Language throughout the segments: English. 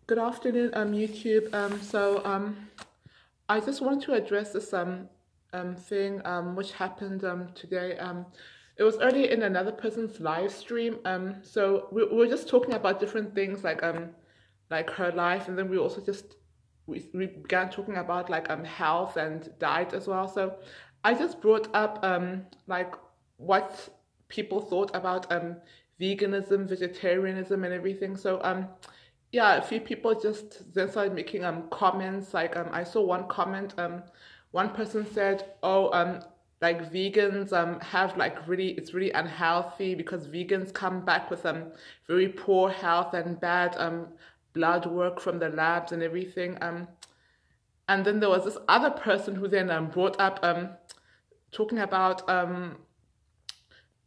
Good afternoon, YouTube. I just want to address this thing which happened today. It was earlier in another person's live stream. We were just talking about different things like her life, and then we began talking about like health and diet as well. So I just brought up like what people thought about veganism, vegetarianism, and everything. Yeah, a few people just then started making comments. I saw one comment. One person said, "Oh, like vegans have like really it's really unhealthy because vegans come back with very poor health and bad blood work from the labs and everything." And then there was this other person who then brought up talking about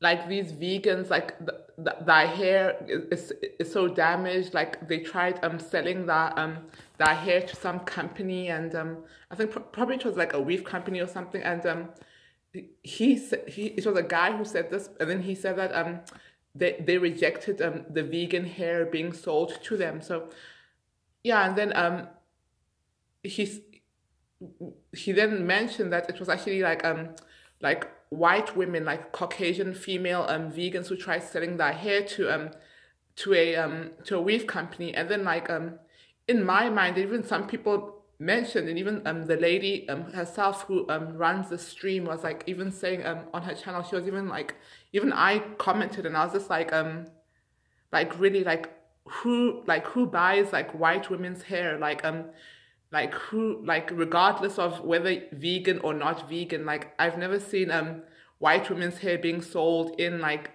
like these vegans, like their hair is so damaged. Like they tried selling their hair to some company, and I think probably it was like a weave company or something. And it was a guy who said this, and then he said that they rejected the vegan hair being sold to them. So yeah, and then he's he then mentioned that it was actually like white women, like Caucasian female vegans who tried selling their hair to a weave company. And then in my mind, even some people mentioned, and even the lady herself who runs the stream was like even saying on her channel, she was even I commented, and I was just like really who buys like white women's hair, like who, like regardless of whether vegan or not vegan. Like I've never seen white women's hair being sold in like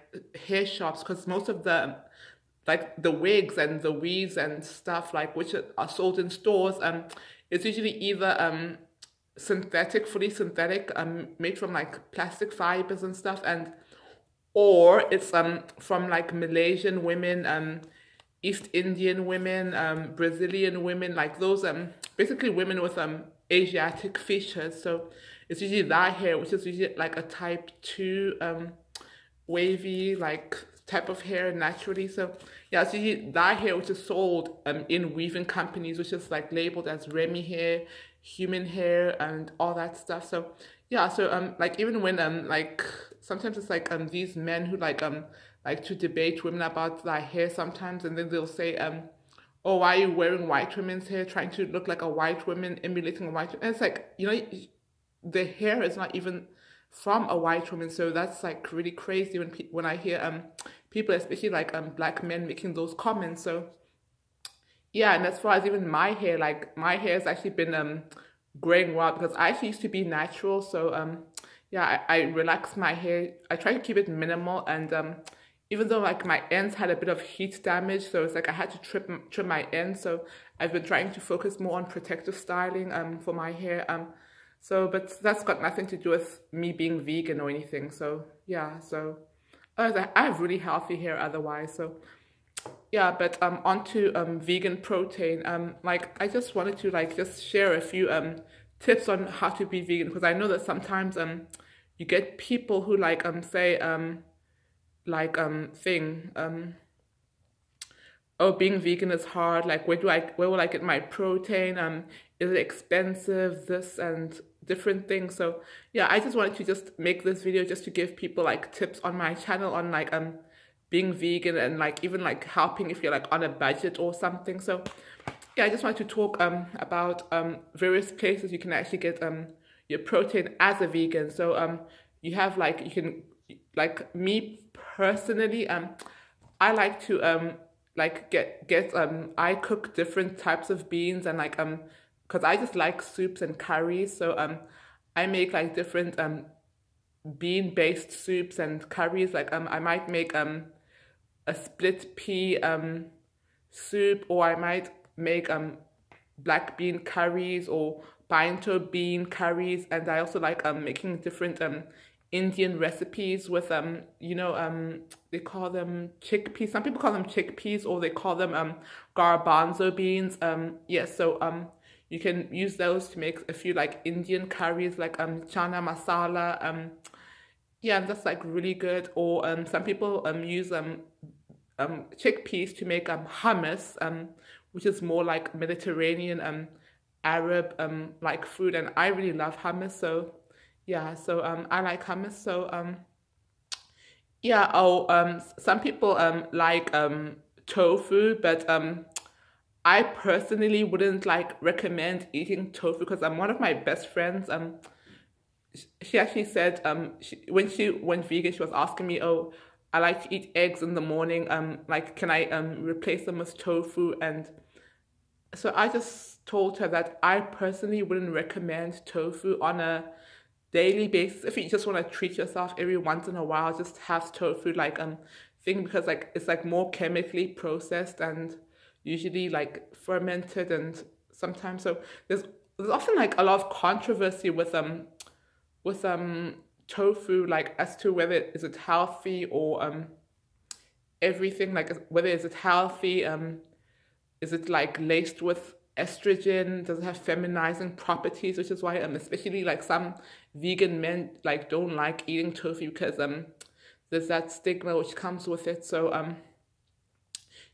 hair shops, because most of the wigs and the weaves and stuff like which are sold in stores, it's usually either synthetic, fully synthetic, made from like plastic fibers and stuff, and or it's from like Malaysian women, East Indian women, Brazilian women, like those basically women with Asiatic features. So it's usually that hair, which is usually like a type 2 wavy like type of hair naturally. So yeah, it's usually that hair which is sold in weaving companies, which is like labeled as Remy hair, human hair, and all that stuff. So yeah, so like even when like sometimes it's like these men who like to debate women about their hair sometimes, and then they'll say oh, why are you wearing white women's hair, trying to look like a white woman, emulating a white woman? And it's like, you know, the hair is not even from a white woman. So that's like really crazy when I hear people, especially like black men, making those comments. So yeah, and as far as even my hair, like my hair has actually been growing well, because I actually used to be natural. So yeah, I relax my hair. I try to keep it minimal, and even though like my ends had a bit of heat damage, so it's like I had to trim my ends. So I've been trying to focus more on protective styling for my hair. But that's got nothing to do with me being vegan or anything. So yeah, so I have really healthy hair otherwise. So yeah, but onto vegan protein. Like I just wanted to like just share a few tips on how to be vegan, because I know that sometimes you get people who like say oh, being vegan is hard, like where will I get my protein, is it expensive, this and different things. So yeah, I just wanted to just make this video just to give people like tips on my channel on like being vegan, and like even like helping if you're like on a budget or something. So yeah, I just wanted to talk about various places you can actually get your protein as a vegan. So you have like, you can, like me personally, I like to like get I cook different types of beans, and like because I just like soups and curries. So I make like different bean based soups and curries. Like I might make a split pea soup, or I might make black bean curries or pinto bean curries. And I also like making different Indian recipes with you know, they call them chickpeas. Some people call them chickpeas, or they call them garbanzo beans. Yes, so you can use those to make a few like Indian curries, like chana masala. Yeah, and that's like really good. Or some people use chickpeas to make hummus, which is more like Mediterranean Arab like food, and I really love hummus. So yeah, so I like hummus. So yeah. Oh, some people like tofu, but I personally wouldn't like recommend eating tofu because one of my best friends she actually said when she went vegan, she was asking me, oh, I like to eat eggs in the morning, like can I replace them with tofu? And so I just told her that I personally wouldn't recommend tofu on a daily basis. If you just want to treat yourself every once in a while, just have tofu like thing, because like it's like more chemically processed and usually like fermented, and sometimes so there's often like a lot of controversy with tofu, like as to whether is it healthy or everything, like whether is it healthy, is it like laced with estrogen, does it have feminizing properties, which is why especially like some vegan men like don't like eating tofu because there's that stigma which comes with it. So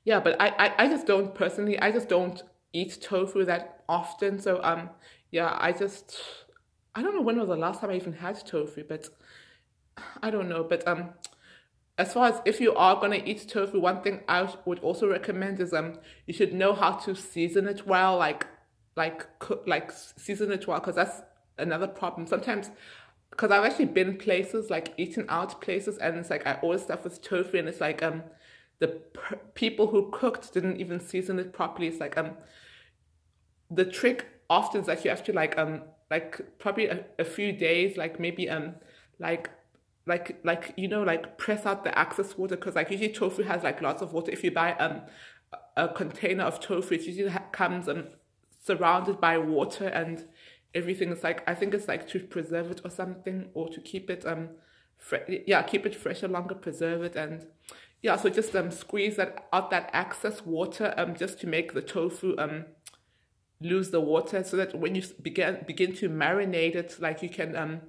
yeah, but I just don't personally, I just don't eat tofu that often. So yeah, I don't know when was the last time I even had tofu, but I don't know. But as far as if you are gonna eat tofu, one thing I would also recommend is you should know how to season it well, like cook, like season it well, because that's another problem sometimes. Because I've actually been places like eaten out places, and it's like I order stuff with tofu, and it's like the people who cooked didn't even season it properly. It's like the trick often is that you have to like probably a few days, like maybe like you know, like press out the excess water, because like usually tofu has like lots of water. If you buy a container of tofu, it usually comes surrounded by water and everything. It's like, I think it's like to preserve it or something, or to keep it yeah, keep it fresher longer, preserve it. And yeah, so just squeeze that out, that excess water, just to make the tofu lose the water, so that when you begin to marinate it, like you can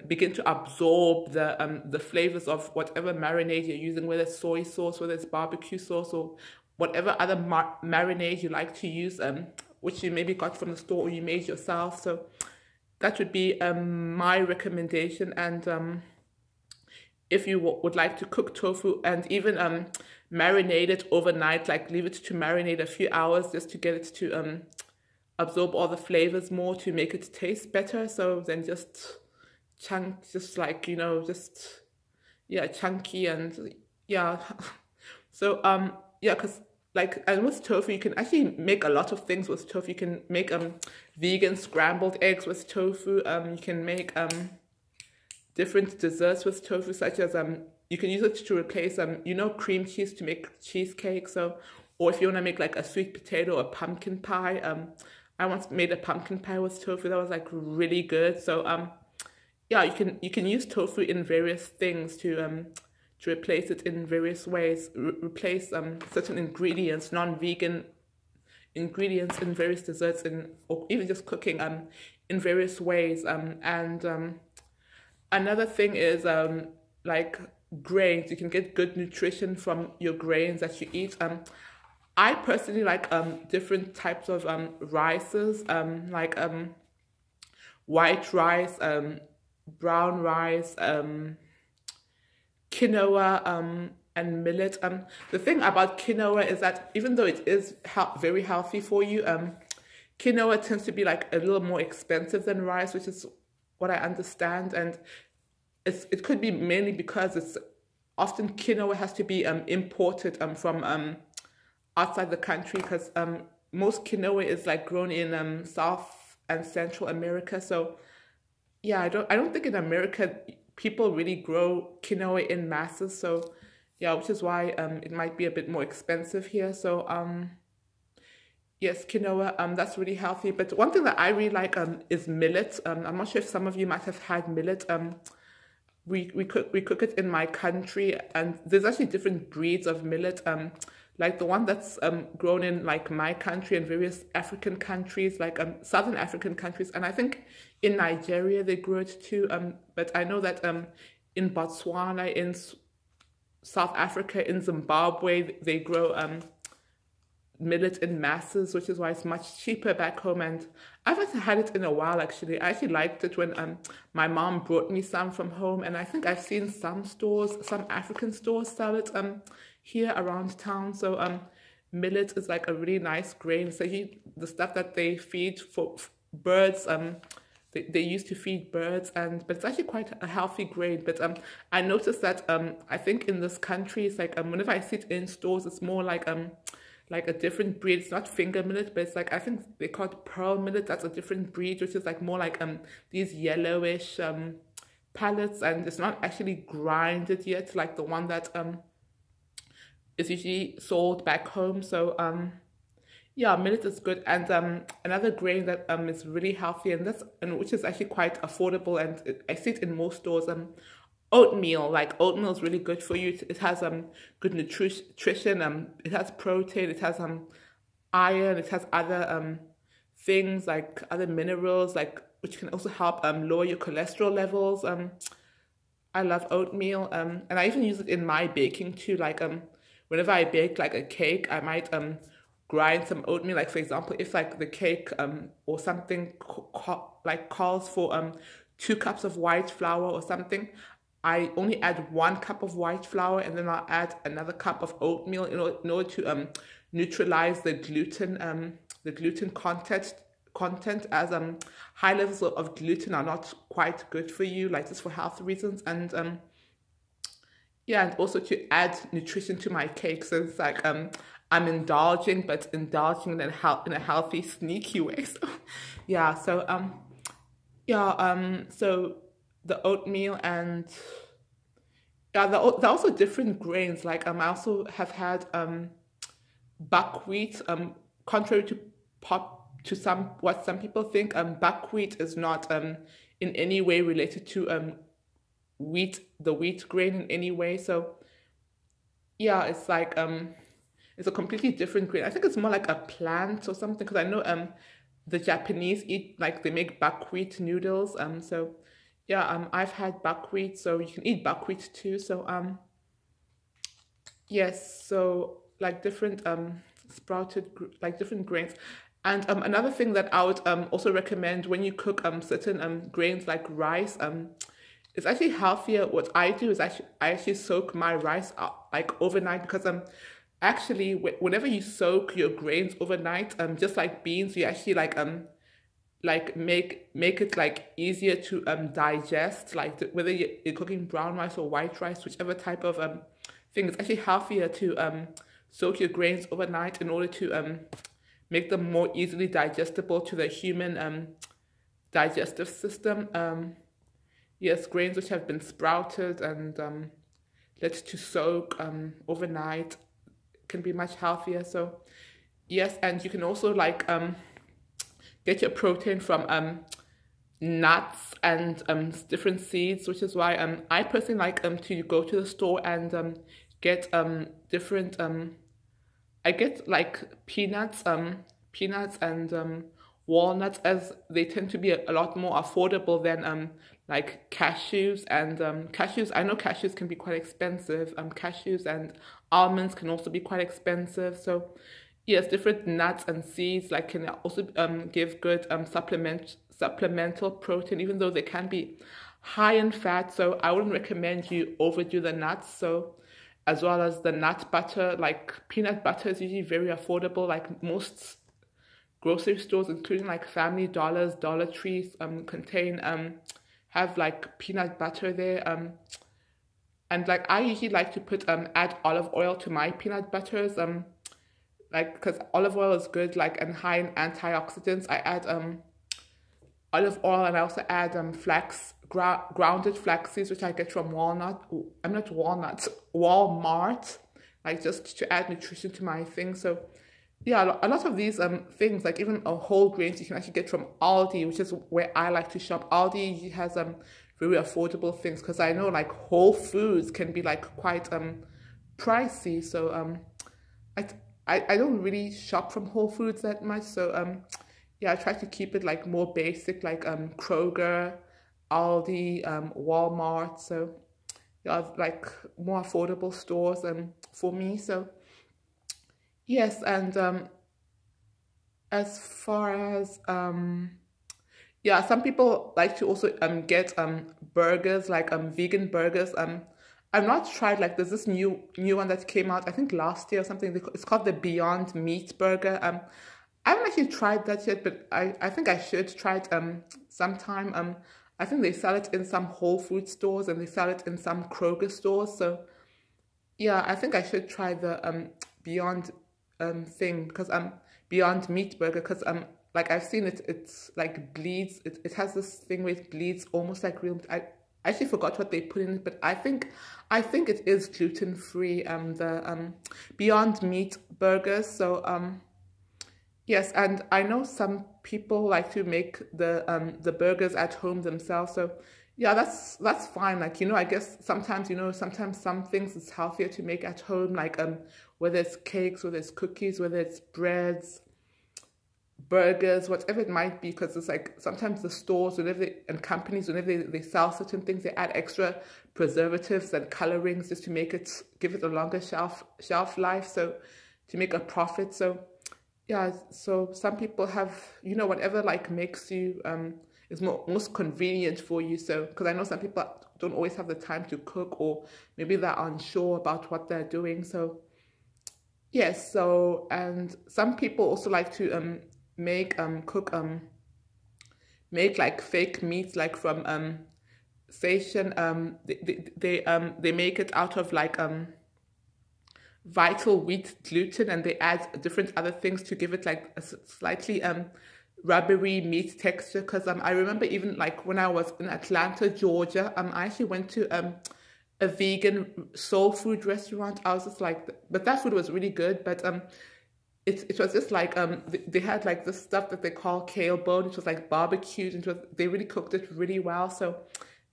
begin to absorb the flavors of whatever marinade you're using, whether it's soy sauce, whether it's barbecue sauce, or whatever other marinade you like to use, which you maybe got from the store or you made yourself. So that would be my recommendation. And if you would like to cook tofu and even marinate it overnight, like leave it to marinate a few hours just to get it to absorb all the flavors more, to make it taste better. So then just just like, you know, just yeah, chunky, and yeah. So yeah, because like, and with tofu you can actually make a lot of things with tofu. You can make vegan scrambled eggs with tofu. You can make different desserts with tofu, such as you can use it to replace you know, cream cheese, to make cheesecake. So, or if you want to make like a sweet potato or pumpkin pie, I once made a pumpkin pie with tofu that was like really good. So yeah, you can use tofu in various things to replace it in various ways, replace certain ingredients, non-vegan ingredients in various desserts, or even just cooking in various ways. And another thing is like grains. You can get good nutrition from your grains that you eat. I personally like different types of rices, like white rice, brown rice, quinoa, and millet. The thing about quinoa is that even though it is very healthy for you, quinoa tends to be like a little more expensive than rice, which is what I understand. And it could be mainly because it's often quinoa has to be imported from outside the country, because most quinoa is like grown in South and Central America. So yeah, I don't think in America people really grow quinoa in masses. So yeah, which is why it might be a bit more expensive here. So yes, quinoa, that's really healthy. But one thing that I really like is millet. I'm not sure if some of you might have had millet. We cook it in my country, and there's actually different breeds of millet. Like the one that's grown in like my country and various African countries, like Southern African countries, and I think in Nigeria they grow it too. But I know that in Botswana, in South Africa, in Zimbabwe, they grow millet in masses, which is why it's much cheaper back home. And I haven't had it in a while actually. I actually liked it when my mom brought me some from home, and I think I've seen some stores, some African stores sell it here around town. So millet is like a really nice grain. So the stuff that they feed for birds, they used to feed birds, but it's actually quite a healthy grain. But I noticed that I think in this country it's like whenever I see it in stores, it's more like a different breed. It's not finger millet, but it's like, I think they call it pearl millet. That's a different breed, which is like more like these yellowish pellets, and it's not actually grinded yet like the one that is usually sold back home. So yeah, millet is good. And another grain that is really healthy, and which is actually quite affordable, and I see it in most stores, oatmeal. Like, oatmeal is really good for you. It has good nutrition. It has protein. It has iron. It has other things like other minerals, like, which can also help lower your cholesterol levels. I love oatmeal. And I even use it in my baking too. Like whenever I bake like a cake, I might grind some oatmeal. Like, for example, if like the cake or something like calls for 2 cups of white flour or something, I only add 1 cup of white flour, and then I'll add another cup of oatmeal in order to neutralize the gluten content, as high levels of gluten are not quite good for you, like just for health reasons. And yeah, and also to add nutrition to my cake. So it's like I'm indulging, but indulging in a healthy, sneaky way. So yeah, so so the oatmeal, and yeah, there are also different grains. Like I also have had buckwheat. Contrary to what some people think, buckwheat is not in any way related to the wheat grain in any way. So yeah, it's like it's a completely different grain. I think it's more like a plant or something, because I know the Japanese eat, like, they make buckwheat noodles. So yeah, I've had buckwheat, so you can eat buckwheat too. So yes, so like different different grains. And another thing that I would also recommend when you cook certain grains like rice, it's actually healthier. What I do is I actually soak my rice out, like, overnight, because actually whenever you soak your grains overnight, just like beans, you actually like make it like easier to digest, like whether you're cooking brown rice or white rice, whichever type of thing. It's actually healthier to soak your grains overnight in order to make them more easily digestible to the human digestive system. Yes, grains which have been sprouted and let to soak overnight can be much healthier. So yes, and you can also like get your protein from nuts and different seeds, which is why I personally like to go to the store and get different I get like peanuts and walnuts, as they tend to be a lot more affordable than like cashews. And cashews, I know cashews can be quite expensive. Cashews and almonds can also be quite expensive. So yes, different nuts and seeds like can also give good supplemental protein, even though they can be high in fat. So I wouldn't recommend you overdo the nuts. So as well as the nut butter, like peanut butter is usually very affordable. Like most grocery stores, including like Family Dollars, Dollar Trees, have like peanut butter there. And like I usually like to put add olive oil to my peanut butters. Like, because olive oil is good, like, and high in antioxidants. I add olive oil, and I also add grounded flax seeds, which I get from Walmart, like, just to add nutrition to my thing. So yeah, a lot of these things, like even whole grains, you can actually get from Aldi, which is where I like to shop. Aldi has very affordable things, because I know like Whole Foods can be like quite pricey. So I don't really shop from Whole Foods that much. So yeah, I try to keep it like more basic, like Kroger, Aldi, Walmart. So yeah, like more affordable stores for me. So Yes, and as far as yeah, some people like to also get burgers like vegan burgers. I've not tried like there's this new one that came out I think last year or something. It's called the Beyond Meat burger. I haven't actually tried that yet, but I think I should try it sometime. I think they sell it in some Whole Food stores and they sell it in some Kroger stores. So yeah, I think I should try the Beyond thing because Beyond Meat burger because like I've seen it, it's like bleeds. It has this thing where it bleeds almost like real meat. I actually forgot what they put in it, but I think it is gluten free. The Beyond Meat burgers. So yes, and I know some people like to make the burgers at home themselves. So yeah, that's fine. Like, I guess sometimes, sometimes some things it's healthier to make at home, like whether it's cakes, whether it's cookies, whether it's breads, burgers, whatever it might be, because it's like sometimes the stores, and companies, whenever they sell certain things, they add extra preservatives and colorings just to give it a longer shelf life, so to make a profit. So yeah, so some people have, whatever like makes you is most convenient for you. So because I know some people don't always have the time to cook, or maybe they're unsure about what they're doing. So yes, so and some people also like to make cook make like fake meats like from station. They make it out of like vital wheat gluten, and they add different other things to give it like a slightly rubbery meat texture. Because I remember even like when I was in Atlanta, Georgia, I actually went to a vegan soul food restaurant. I was just like, but that food was really good, but it was just like they had like this stuff that they call kale bone. It was like barbecued, and they really cooked it really well. So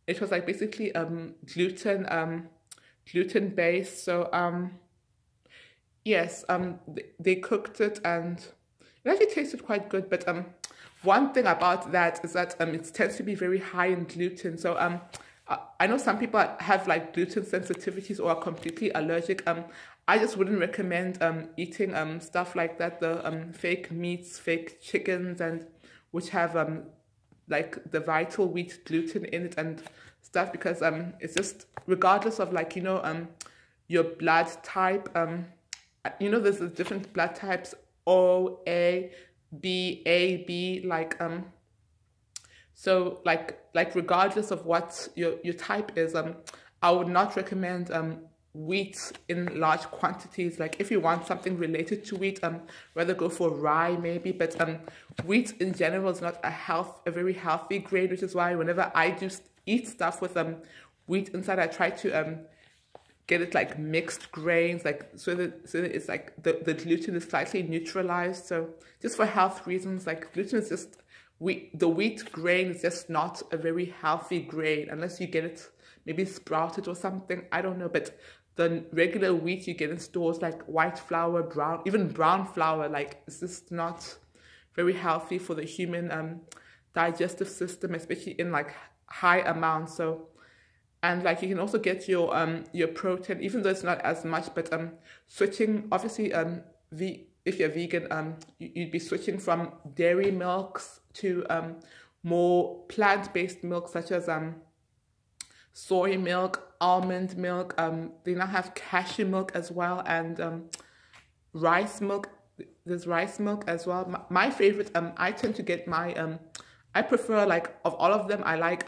it was like basically gluten based. So yes, they cooked it and it actually tasted quite good. But one thing about that is that it tends to be very high in gluten. So I know some people have like gluten sensitivities or are completely allergic. I just wouldn't recommend eating stuff like that, the fake meats, fake chickens, and which have like the vital wheat gluten in it and stuff, because it's just, regardless of like your blood type, there's different blood types, O, A, B, A, B, like so like regardless of what your type is, I would not recommend wheat in large quantities. Like if you want something related to wheat, rather go for rye maybe, but wheat in general is not a very healthy grain, which is why whenever I do eat stuff with wheat inside, I try to get it like mixed grains, like so that it's like the gluten is slightly neutralized. So just for health reasons, like gluten is just the wheat grain is just not a very healthy grain unless you get it maybe sprouted or something. I don't know, but the regular wheat you get in stores, like white flour, even brown flour, like it's just not very healthy for the human digestive system, especially in like high amounts. So, and like you can also get your protein, even though it's not as much, but switching, obviously if you're vegan, you'd be switching from dairy milks to more plant-based milks, such as soy milk, almond milk. They now have cashew milk as well, and rice milk. There's rice milk as well. My favorite, I tend to get I prefer, like, of all of them, I like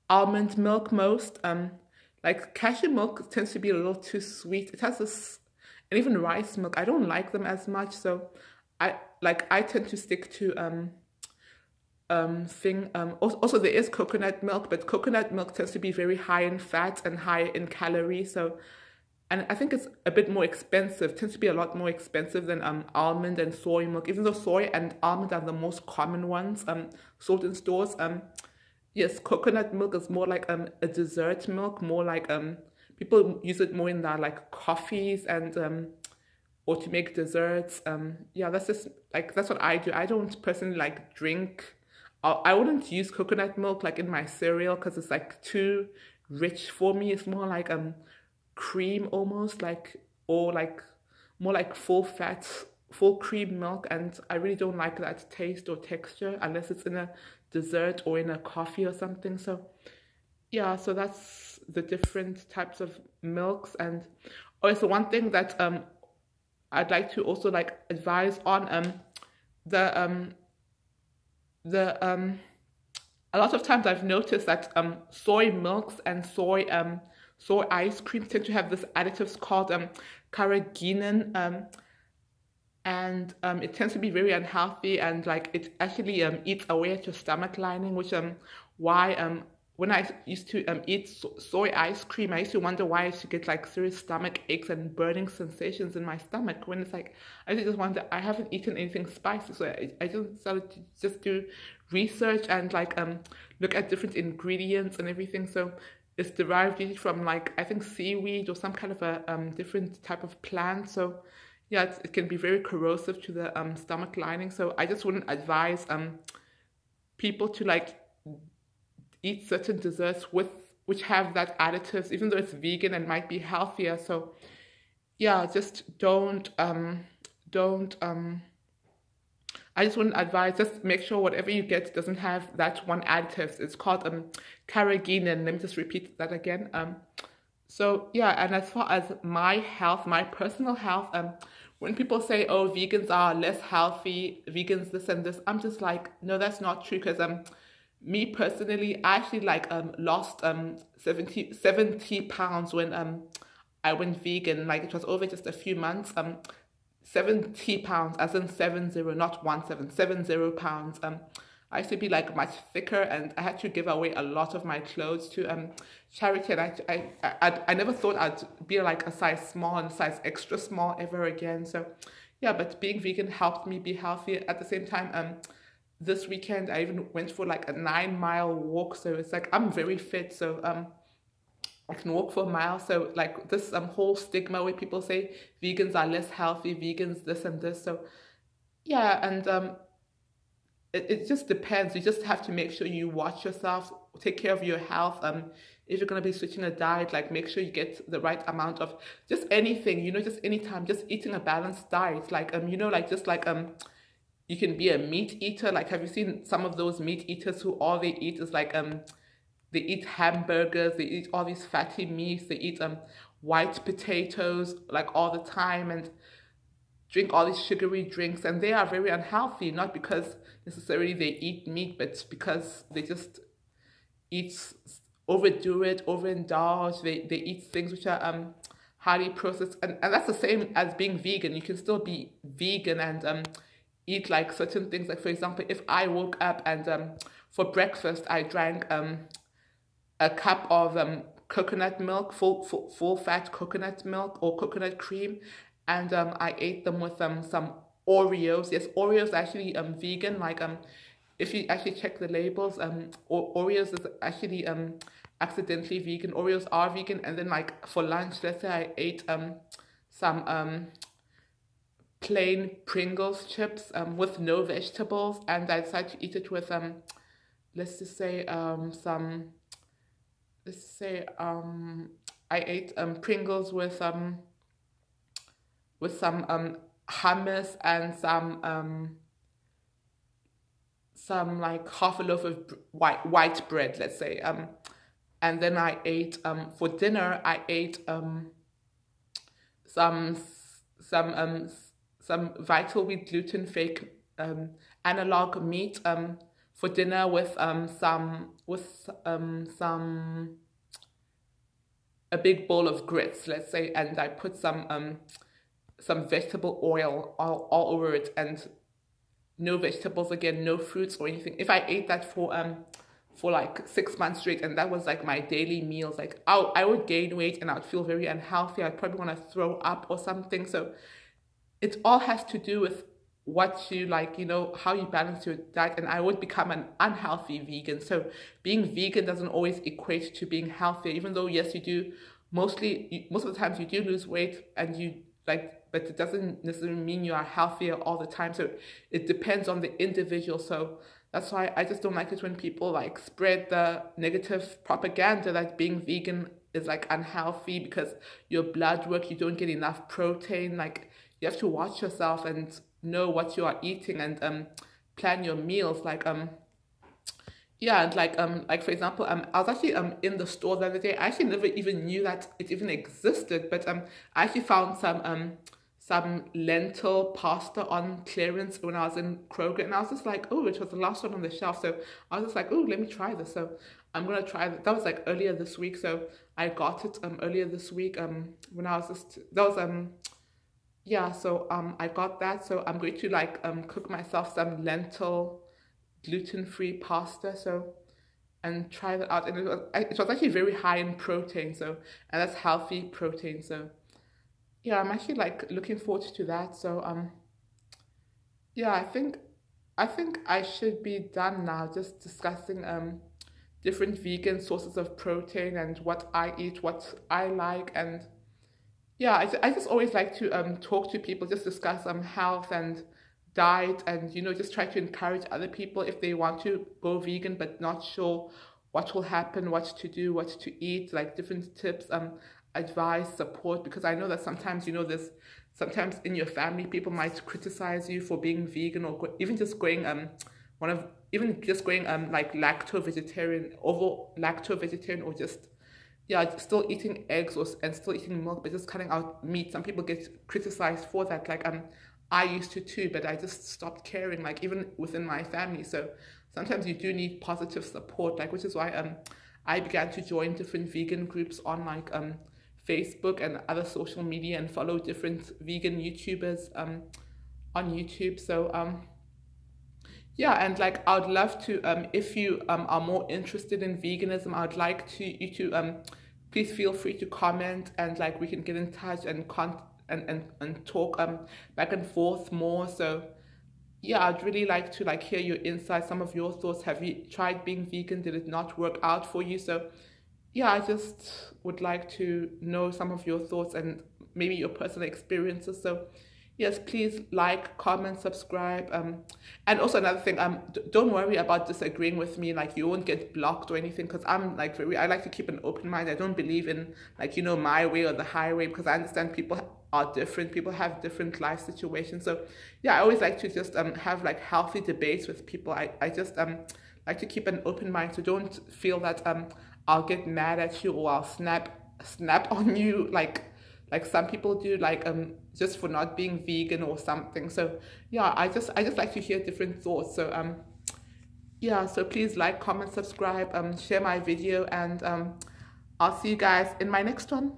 almond milk most. Like cashew milk tends to be a little too sweet. It has this, and even rice milk, I don't like them as much. So I tend to stick to also there is coconut milk, but coconut milk tends to be very high in fat and high in calories. So, and I think it's a bit more expensive, tends to be a lot more expensive than almond and soy milk, even though soy and almond are the most common ones sold in stores. Yes, coconut milk is more like a dessert milk, more like people use it more in their like coffees and or to make desserts. Yeah, that's just like, that's what I do. I don't personally like drink. I wouldn't use coconut milk like in my cereal because it's like too rich for me. It's more like cream almost, like, or like more like full fat, full cream milk, and I really don't like that taste or texture unless it's in a dessert or in a coffee or something. So yeah, so that's the different types of milks. And also one thing that I'd like to also like advise on the a lot of times I've noticed that soy milks and soy ice cream tend to have this additives called carrageenan, and it tends to be very unhealthy, and like it actually eats away at your stomach lining, which why when I used to eat soy ice cream, I used to wonder why I used to get like serious stomach aches and burning sensations in my stomach, when it's like I just wonder, I haven't eaten anything spicy. So I just started to just do research and like look at different ingredients and everything. So it's derived usually from like, I think, seaweed or some kind of a different type of plant. So yeah, it can be very corrosive to the stomach lining. So I just wouldn't advise people to like eat certain desserts which have that additives, even though it's vegan and might be healthier. So yeah, just don't I just wouldn't advise, just make sure whatever you get doesn't have that one additive. It's called carrageenan. Let me just repeat that again. So yeah, and as far as my health, my personal health, when people say, oh, vegans are less healthy, vegans this and this, I'm just like, no, that's not true. Because me personally, I actually like lost 70 pounds when I went vegan. Like it was over just a few months. 70 pounds, as in 70, not 17, 70 pounds. I used to be like much thicker, and I had to give away a lot of my clothes to charity. And I never thought I'd be like a size small and size extra small ever again. So yeah, but being vegan helped me be healthy. At the same time, this weekend I even went for like a 9-mile walk. So it's like I'm very fit. So I can walk for a mile. So like this whole stigma where people say vegans are less healthy, vegans this and this. So yeah, and it just depends. You just have to make sure you watch yourself, take care of your health. If you're going to be switching a diet, like make sure you get the right amount of just anything, just anytime, just eating a balanced diet. Like, you can be a meat eater. Like, have you seen some of those meat eaters who all they eat is like, they eat hamburgers, they eat all these fatty meats, they eat white potatoes like all the time, and drink all these sugary drinks, and they are very unhealthy, not because necessarily they eat meat, but because they just overdo it, overindulge. They eat things which are highly processed, and that's the same as being vegan. You can still be vegan and eat like certain things. Like for example, if I woke up and for breakfast I drank a cup of coconut milk, full fat coconut milk or coconut cream, and I ate them with some Oreos. Yes, Oreos are actually vegan. Like if you actually check the labels, Oreos is actually accidentally vegan. Oreos are vegan. And then like for lunch, let's say I ate some plain Pringles chips with no vegetables, and I decided to eat it with let's just say I ate Pringles with some hummus and some like half a loaf of white bread, let's say, and then I ate for dinner I ate some vital wheat gluten fake analog meat for dinner with a big bowl of grits, let's say, and I put some vegetable oil all over it, and no vegetables again, no fruits or anything. If I ate that for like 6 months straight, and that was like my daily meals, like I would gain weight and I'd feel very unhealthy. I'd probably want to throw up or something. So it all has to do with what you like, how you balance your diet, and I would become an unhealthy vegan. So being vegan doesn't always equate to being healthy, even though yes, you do most of the times you do lose weight, and you like, but it doesn't necessarily mean you are healthier all the time. So it depends on the individual. So that's why I just don't like it when people like spread the negative propaganda that being vegan is like unhealthy because your blood work, you don't get enough protein. Like you have to watch yourself and know what you are eating, and plan your meals. Yeah, and like for example, I was actually in the store the other day. I actually never even knew that it even existed, but I actually found some lentil pasta on clearance when I was in Kroger, and I was just like, oh, it was the last one on the shelf, so I was just like, oh, let me try this. So I'm gonna try that. That was like earlier this week, so I got it earlier this week when I was just that was yeah, so I got that, so I'm going to like cook myself some lentil gluten-free pasta, so and try that out. And it was actually very high in protein, so and that's healthy protein. So yeah, I'm actually like looking forward to that. So yeah, I think I should be done now, just discussing different vegan sources of protein and what I eat, what I like. And yeah, I just always like to talk to people, just discuss health and diet, and just try to encourage other people if they want to go vegan but not sure what will happen, what to do, what to eat, like different tips, advice, support, because I know that sometimes there's sometimes in your family people might criticize you for being vegan, or even just going like lacto vegetarian, ovo lacto vegetarian, or just yeah, still eating eggs, and still eating milk, but just cutting out meat. Some people get criticized for that. Like I used to too, but I just stopped caring. Like even within my family. So sometimes you do need positive support. Like which is why I began to join different vegan groups on like Facebook and other social media, and follow different vegan YouTubers on YouTube. So yeah, and like I would love to if you are more interested in veganism, I would like you to please feel free to comment, and like we can get in touch and talk back and forth more. So yeah, I'd really like to like hear your insights, some of your thoughts. Have you tried being vegan? Did it not work out for you? So yeah, I just would like to know some of your thoughts and maybe your personal experiences. So yes, please like, comment, subscribe. And also another thing, don't worry about disagreeing with me. Like you won't get blocked or anything, because I'm like I like to keep an open mind. I don't believe in like my way or the highway, because I understand people are different. People have different life situations. So yeah, I always like to just have like healthy debates with people. I just like to keep an open mind. So don't feel that I'll get mad at you, or I'll snap on you like some people do, like just for not being vegan or something. So yeah, I just like to hear different thoughts. So yeah, so please like, comment, subscribe, share my video, and I'll see you guys in my next one.